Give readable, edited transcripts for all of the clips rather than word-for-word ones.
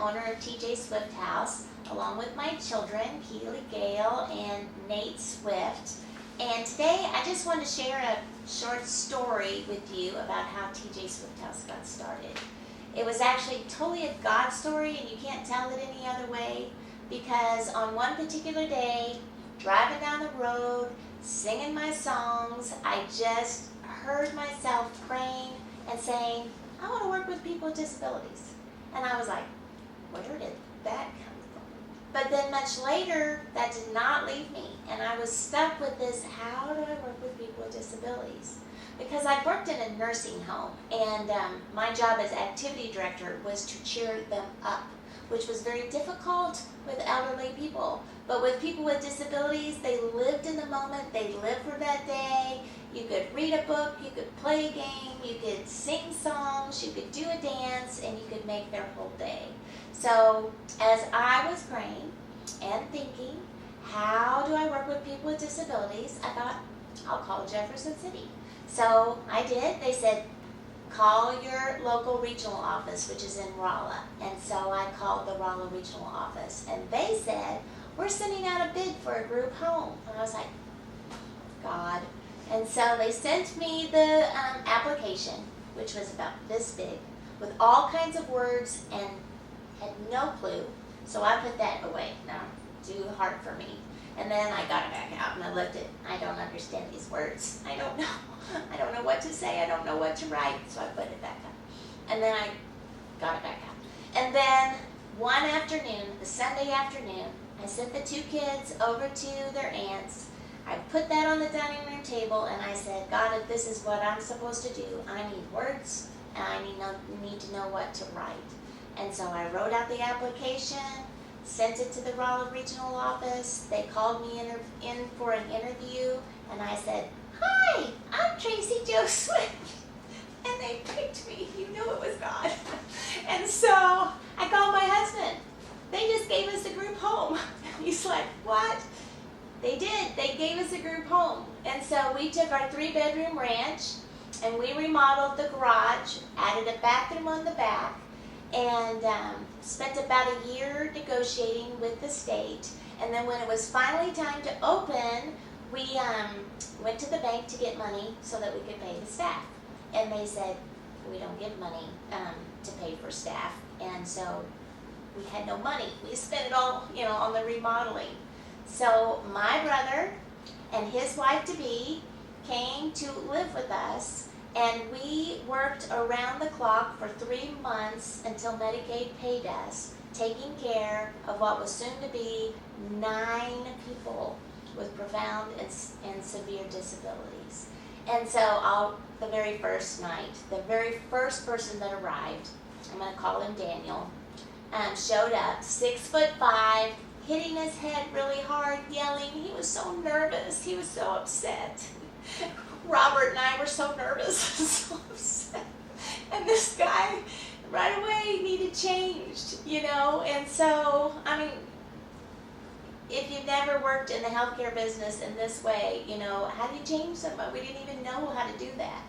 owner of TJ Swift House, along with my children, Keely Gale and Nate Swift. And today I just want to share a short story with you about how TJ Swift House got started. It was actually totally a God story, and you can't tell it any other way, because on one particular day, driving down the road, singing my songs, I just heard myself praying and saying, I want to work with people with disabilities. And I was like, where did that come from? But then much later, that did not leave me. And I was stuck with this, how do I work with people with disabilities? Because I worked in a nursing home, and my job as activity director was to cheer them up, which was very difficult with elderly people. But with people with disabilities, they lived in the moment, they lived for that day. You could read a book, you could play a game, you could sing songs, you could do a dance, and you could make their whole day. So as I was praying and thinking, how do I work with people with disabilities? I thought, I'll call Jefferson City. So I did. They said, call your local regional office, which is in Rolla. And so I called the Rolla regional office, and they said, we're sending out a bid for a group home. And I was like, God. And so they sent me the application, which was about this big, with all kinds of words, and had no clue. So I put that away. Now, too hard for me. And then I got it back out, and I looked at, I don't understand these words. I don't know. I don't know what to say. I don't know what to write. So I put it back up. And then I got it back out. And then one afternoon, the Sunday afternoon, I sent the two kids over to their aunt's. I put that on the dining room table, and I said, God, if this is what I'm supposed to do, I need words, and I need to know what to write. And so I wrote out the application, sent it to the Rolla Regional Office. They called me in for an interview, and I said, hi, I'm Tracey Jo Swift. And they picked me. You knew it was God. And so I called my husband. They just gave us a group home. He's like, what? They did. They gave us a group home. And so we took our 3-bedroom ranch, and we remodeled the garage, added a bathroom on the back, and spent about a year negotiating with the state. And then when it was finally time to open, we went to the bank to get money so that we could pay the staff. And they said, we don't give money to pay for staff. And so we had no money. We spent it all, on the remodeling. So my brother and his wife-to-be came to live with us, and we worked around the clock for 3 months until Medicaid paid us, taking care of what was soon to be 9 people with profound and severe disabilities. And so the very first night, the very first person that arrived, I'm going to call him Daniel, showed up, 6'5", hitting his head really hard, yelling. He was so nervous. He was so upset. Robert and I were so nervous, so upset. And this guy, right away, needed changed, And so, if you've never worked in the healthcare business in this way, how do you change someone? We didn't even know how to do that.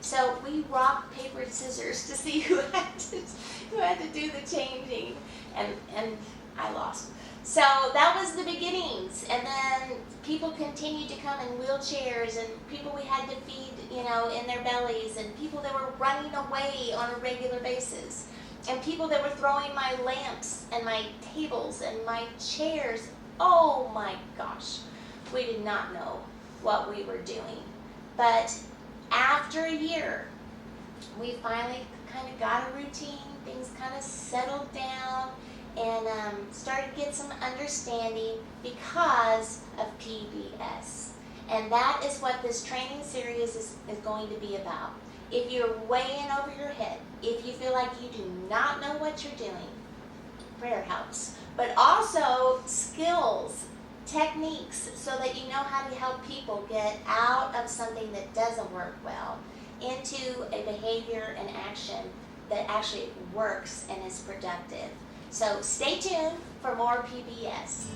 So we rock, paper, and scissors to see who had to do the changing, and I lost. So that was the beginnings, and then people continued to come in wheelchairs, and people we had to feed, in their bellies, and people that were running away on a regular basis, and people that were throwing my lamps and my tables and my chairs. Oh my gosh, we did not know what we were doing. But after a year, we finally kind of got a routine, things kind of settled down, and started to get some understanding because of PBS. And that is what this training series is going to be about. If you're way in over your head, if you feel like you do not know what you're doing, prayer helps. But also skills, techniques, so that you know how to help people get out of something that doesn't work well into a behavior and action that actually works and is productive. So stay tuned for more PBS.